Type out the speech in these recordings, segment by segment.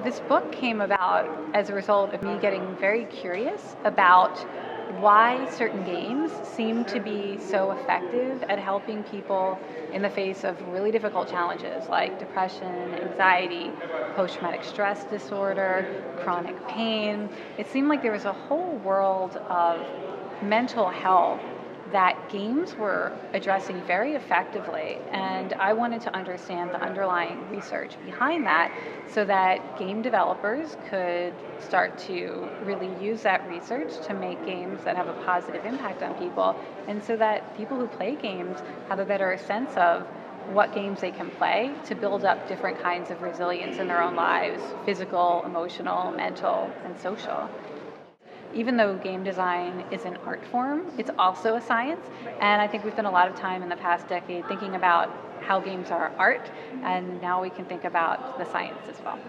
This book came about as a result of me getting very curious about why certain games seem to be so effective at helping people in the face of really difficult challenges like depression, anxiety, post-traumatic stress disorder, chronic pain. It seemed like there was a whole world of mental health that games were addressing very effectively, and I wanted to understand the underlying research behind that so that game developers could start to really use that research to make games that have a positive impact on people, and so that people who play games have a better sense of what games they can play to build up different kinds of resilience in their own lives: physical, emotional, mental, and social. Even though game design is an art form, it's also a science, and I think we've spent a lot of time in the past decade thinking about how games are art, and now we can think about the science as well.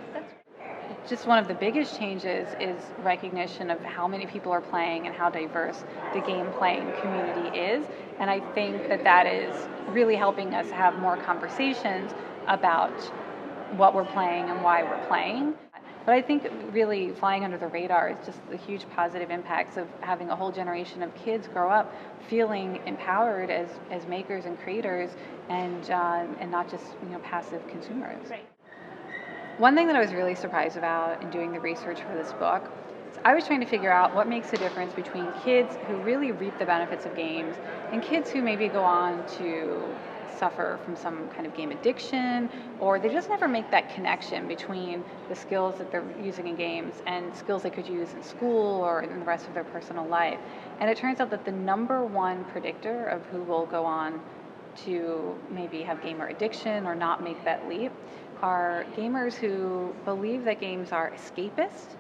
Just one of the biggest changes is recognition of how many people are playing and how diverse the game playing community is, and I think that is really helping us have more conversations about what we're playing and why we're playing. But I think really flying under the radar is just the huge positive impacts of having a whole generation of kids grow up feeling empowered as makers and creators, and not just passive consumers. Right. One thing that I was really surprised about in doing the research for this book is I was trying to figure out what makes the difference between kids who really reap the benefits of games and kids who maybe go on to suffer from some kind of game addiction, or they just never make that connection between the skills that they're using in games and skills they could use in school or in the rest of their personal life. And it turns out that the number one predictor of who will go on to maybe have gamer addiction or not make that leap are gamers who believe that games are escapist,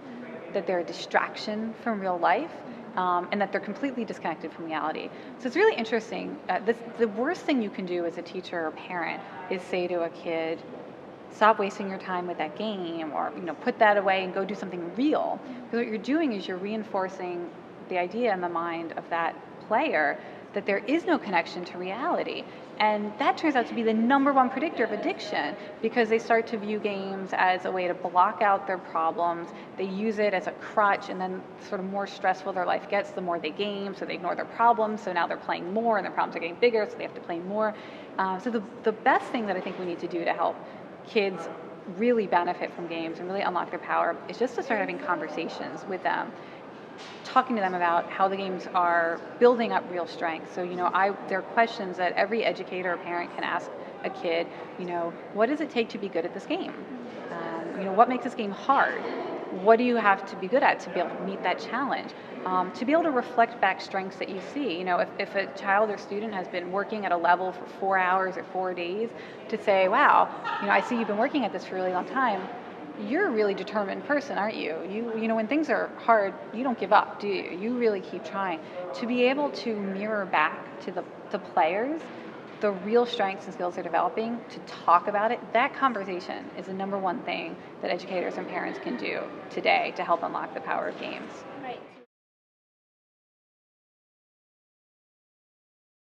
that they're a distraction from real life, and that they're completely disconnected from reality. So it's really interesting. The worst thing you can do as a teacher or parent is say to a kid, stop wasting your time with that game, or put that away and go do something real. Because what you're doing is you're reinforcing the idea in the mind of that player that there is no connection to reality. And that turns out to be the number one predictor of addiction, because they start to view games as a way to block out their problems. They use it as a crutch, and then sort of more stressful their life gets, the more they game, so they ignore their problems, so now they're playing more, and their problems are getting bigger, so they have to play more. So the best thing that I think we need to do to help kids really benefit from games and really unlock their power is just to start having conversations with them, talking to them about how the games are building up real strengths. So, there are questions that every educator or parent can ask a kid. What does it take to be good at this game? What makes this game hard? What do you have to be good at to be able to meet that challenge? To be able to reflect back strengths that you see. If a child or student has been working at a level for 4 hours or 4 days, to say, wow, I see you've been working at this for a really long time. You're a really determined person, aren't you? You know, when things are hard, you don't give up, do you? You really keep trying. To be able to mirror back to the players the real strengths and skills they're developing, to talk about it, that conversation is the number one thing that educators and parents can do today to help unlock the power of games. Right.